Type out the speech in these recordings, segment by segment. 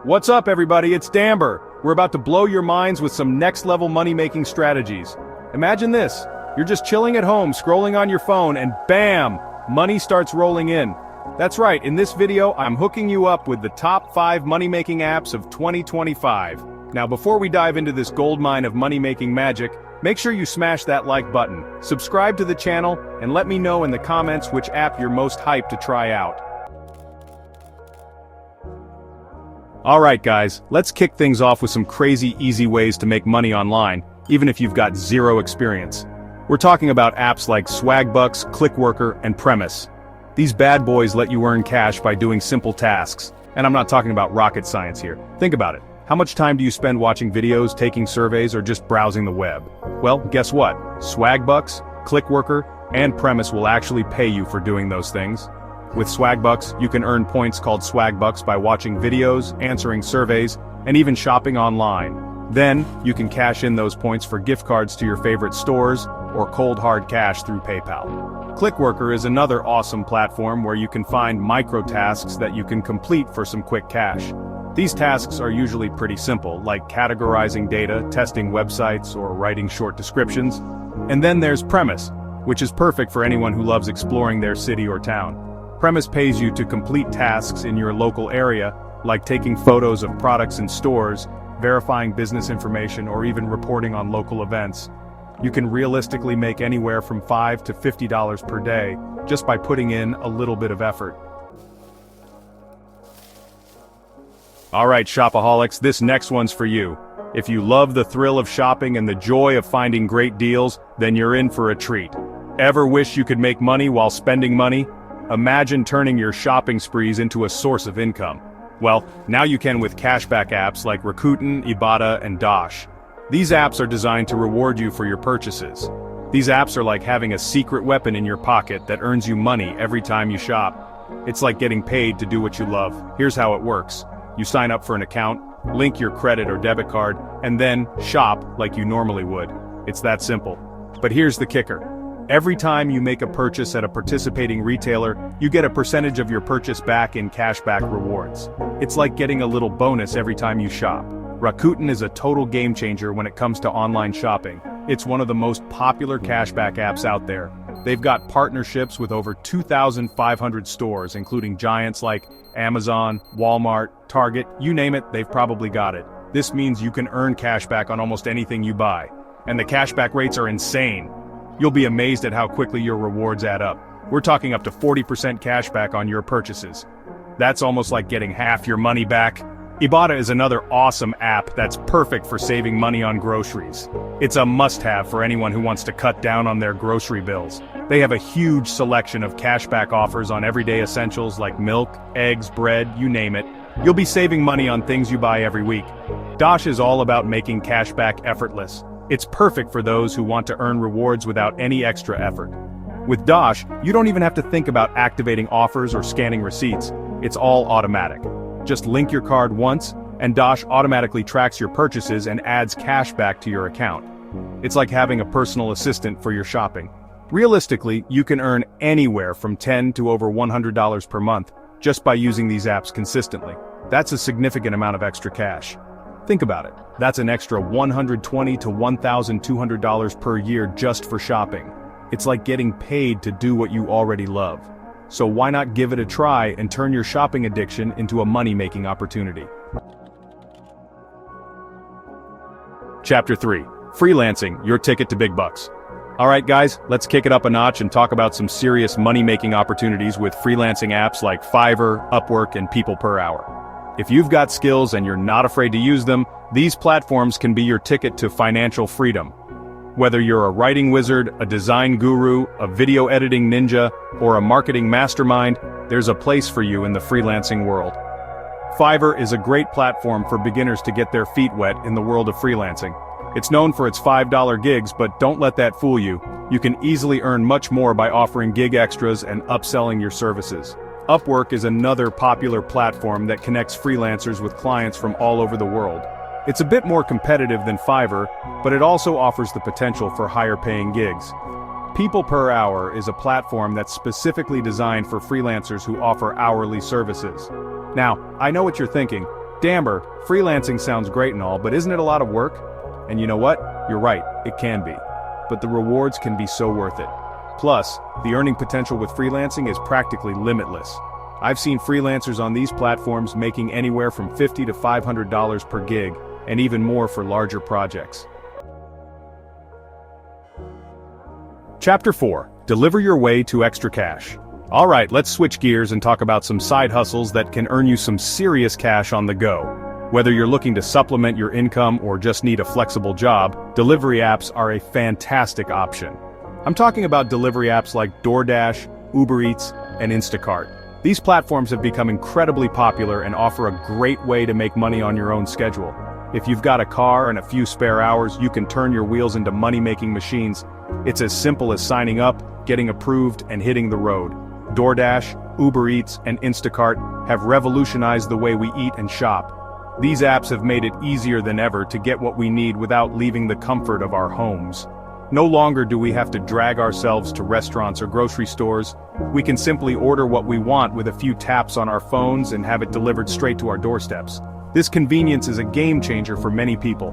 What's up, everybody? It's Damber. We're about to blow your minds with some next-level money-making strategies. Imagine this. You're just chilling at home, scrolling on your phone, and bam! Money starts rolling in. That's right, in this video, I'm hooking you up with the top 5 money-making apps of 2025. Now, before we dive into this goldmine of money-making magic, make sure you smash that like button, subscribe to the channel, and let me know in the comments which app you're most hyped to try out. Alright guys, let's kick things off with some crazy easy ways to make money online, even if you've got zero experience. We're talking about apps like Swagbucks, Clickworker, and Premise. These bad boys let you earn cash by doing simple tasks, and I'm not talking about rocket science here. Think about it. How much time do you spend watching videos, taking surveys, or just browsing the web? Well, guess what? Swagbucks, Clickworker, and Premise will actually pay you for doing those things. With Swagbucks, you can earn points called Swagbucks by watching videos, answering surveys, and even shopping online. Then, you can cash in those points for gift cards to your favorite stores, or cold hard cash through PayPal. Clickworker is another awesome platform where you can find micro-tasks that you can complete for some quick cash. These tasks are usually pretty simple, like categorizing data, testing websites, or writing short descriptions. And then there's Premise, which is perfect for anyone who loves exploring their city or town. Premise pays you to complete tasks in your local area, like taking photos of products in stores, verifying business information, or even reporting on local events. You can realistically make anywhere from $5 to $50 per day, just by putting in a little bit of effort. Alright shopaholics, this next one's for you. If you love the thrill of shopping and the joy of finding great deals, then you're in for a treat. Ever wish you could make money while spending money? Imagine turning your shopping sprees into a source of income. Well, now you can with cashback apps like Rakuten, Ibotta, and Dosh. These apps are designed to reward you for your purchases. These apps are like having a secret weapon in your pocket that earns you money every time you shop. It's like getting paid to do what you love. Here's how it works. You sign up for an account, link your credit or debit card, and then shop like you normally would. It's that simple. But here's the kicker. Every time you make a purchase at a participating retailer, you get a percentage of your purchase back in cashback rewards. It's like getting a little bonus every time you shop. Rakuten is a total game changer when it comes to online shopping. It's one of the most popular cashback apps out there. They've got partnerships with over 2,500 stores, including giants like Amazon, Walmart, Target, you name it, they've probably got it. This means you can earn cashback on almost anything you buy. And the cashback rates are insane. You'll be amazed at how quickly your rewards add up. We're talking up to 40% cashback on your purchases. That's almost like getting half your money back. Ibotta is another awesome app that's perfect for saving money on groceries. It's a must-have for anyone who wants to cut down on their grocery bills. They have a huge selection of cashback offers on everyday essentials like milk, eggs, bread, you name it. You'll be saving money on things you buy every week. Dosh is all about making cashback effortless. It's perfect for those who want to earn rewards without any extra effort. With Dosh, you don't even have to think about activating offers or scanning receipts. It's all automatic. Just link your card once, and Dosh automatically tracks your purchases and adds cash back to your account. It's like having a personal assistant for your shopping. Realistically, you can earn anywhere from $10 to over $100 per month just by using these apps consistently. That's a significant amount of extra cash. Think about it. That's an extra $120 to $1,200 per year just for shopping. It's like getting paid to do what you already love. So why not give it a try and turn your shopping addiction into a money-making opportunity? Chapter 3. Freelancing, your ticket to big bucks. Alright guys, let's kick it up a notch and talk about some serious money-making opportunities with freelancing apps like Fiverr, Upwork, and People Per Hour. If you've got skills and you're not afraid to use them, these platforms can be your ticket to financial freedom. Whether you're a writing wizard, a design guru, a video editing ninja, or a marketing mastermind, there's a place for you in the freelancing world. Fiverr is a great platform for beginners to get their feet wet in the world of freelancing. It's known for its $5 gigs, but don't let that fool you. You can easily earn much more by offering gig extras and upselling your services. Upwork is another popular platform that connects freelancers with clients from all over the world. It's a bit more competitive than Fiverr, but it also offers the potential for higher-paying gigs. People Per Hour is a platform that's specifically designed for freelancers who offer hourly services. Now, I know what you're thinking. Damber, freelancing sounds great and all, but isn't it a lot of work? And you know what? You're right, it can be. But the rewards can be so worth it. Plus, the earning potential with freelancing is practically limitless. I've seen freelancers on these platforms making anywhere from $50 to $500 per gig, and even more for larger projects. Chapter 4. Deliver your way to extra cash. Alright, let's switch gears and talk about some side hustles that can earn you some serious cash on the go. Whether you're looking to supplement your income or just need a flexible job, delivery apps are a fantastic option. I'm talking about delivery apps like DoorDash, Uber Eats, and Instacart. These platforms have become incredibly popular and offer a great way to make money on your own schedule. If you've got a car and a few spare hours, you can turn your wheels into money-making machines. It's as simple as signing up, getting approved, and hitting the road. DoorDash, Uber Eats, and Instacart have revolutionized the way we eat and shop. These apps have made it easier than ever to get what we need without leaving the comfort of our homes. No longer do we have to drag ourselves to restaurants or grocery stores. We can simply order what we want with a few taps on our phones and have it delivered straight to our doorsteps. This convenience is a game changer for many people.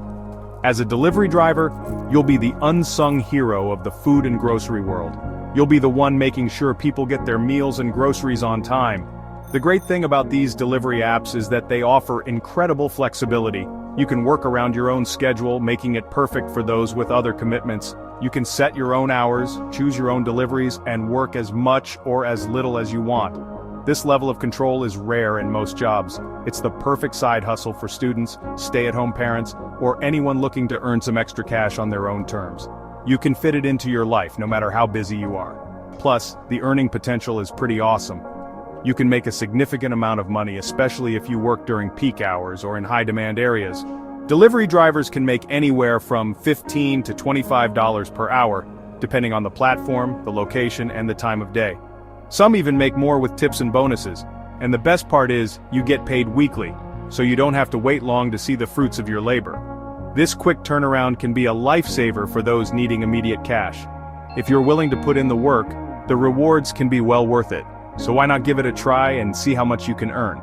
As a delivery driver, you'll be the unsung hero of the food and grocery world. You'll be the one making sure people get their meals and groceries on time. The great thing about these delivery apps is that they offer incredible flexibility. You can work around your own schedule, making it perfect for those with other commitments. You can set your own hours, choose your own deliveries, and work as much or as little as you want. This level of control is rare in most jobs. It's the perfect side hustle for students, stay-at-home parents, or anyone looking to earn some extra cash on their own terms. You can fit it into your life no matter how busy you are. Plus, the earning potential is pretty awesome. You can make a significant amount of money, especially if you work during peak hours or in high-demand areas. Delivery drivers can make anywhere from $15 to $25 per hour, depending on the platform, the location, and the time of day. Some even make more with tips and bonuses. And the best part is, you get paid weekly, so you don't have to wait long to see the fruits of your labor. This quick turnaround can be a lifesaver for those needing immediate cash. If you're willing to put in the work, the rewards can be well worth it. So why not give it a try and see how much you can earn?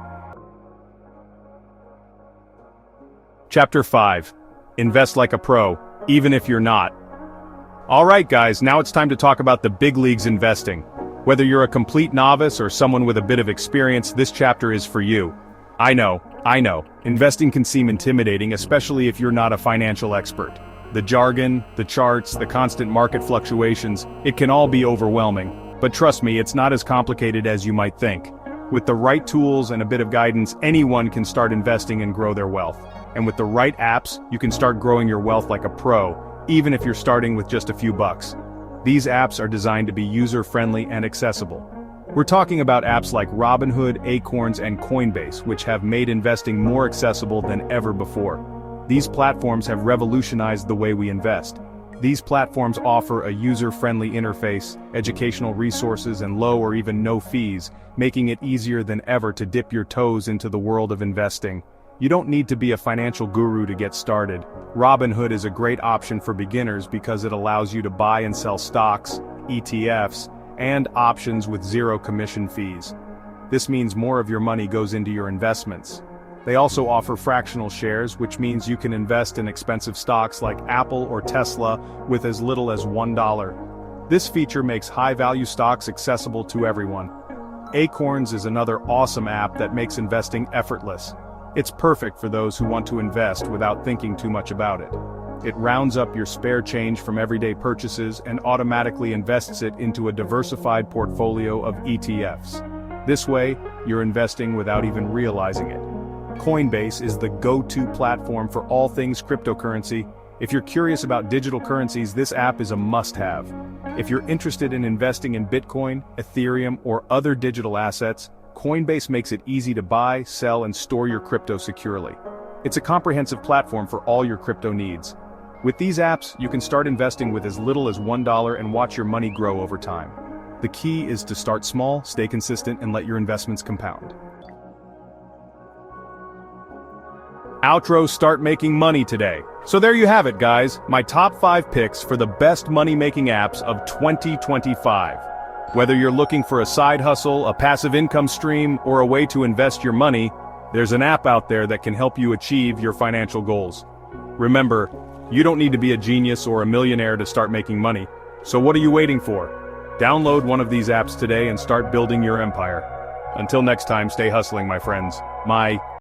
Chapter 5. Invest like a pro, even if you're not. Alright guys, now it's time to talk about the big leagues investing. Whether you're a complete novice or someone with a bit of experience, this chapter is for you. I know. Investing can seem intimidating, especially if you're not a financial expert. The jargon, the charts, the constant market fluctuations, it can all be overwhelming. But trust me, it's not as complicated as you might think. With the right tools and a bit of guidance, anyone can start investing and grow their wealth. And with the right apps, you can start growing your wealth like a pro, even if you're starting with just a few bucks. These apps are designed to be user-friendly and accessible. We're talking about apps like Robinhood, Acorns, and Coinbase, which have made investing more accessible than ever before. These platforms have revolutionized the way we invest. These platforms offer a user-friendly interface, educational resources, and low or even no fees, making it easier than ever to dip your toes into the world of investing. You don't need to be a financial guru to get started. Robinhood is a great option for beginners because it allows you to buy and sell stocks, ETFs, and options with zero commission fees. This means more of your money goes into your investments. They also offer fractional shares, which means you can invest in expensive stocks like Apple or Tesla with as little as $1. This feature makes high-value stocks accessible to everyone. Acorns is another awesome app that makes investing effortless. It's perfect for those who want to invest without thinking too much about it. It rounds up your spare change from everyday purchases and automatically invests it into a diversified portfolio of ETFs. This way, you're investing without even realizing it. Coinbase is the go-to platform for all things cryptocurrency. If you're curious about digital currencies, this app is a must-have. If you're interested in investing in Bitcoin, Ethereum, or other digital assets, Coinbase makes it easy to buy, sell, and store your crypto securely. It's a comprehensive platform for all your crypto needs. With these apps, you can start investing with as little as $1 and watch your money grow over time. The key is to start small, stay consistent, and let your investments compound. Outros start making money today. So there you have it, guys, my top 5 picks for the best money-making apps of 2025. Whether you're looking for a side hustle, a passive income stream, or a way to invest your money, There's an app out there that can help you achieve your financial goals. Remember, you don't need to be a genius or a millionaire to start making money. So what are you waiting for? Download one of these apps today and start building your empire. Until next time, stay hustling, my friends.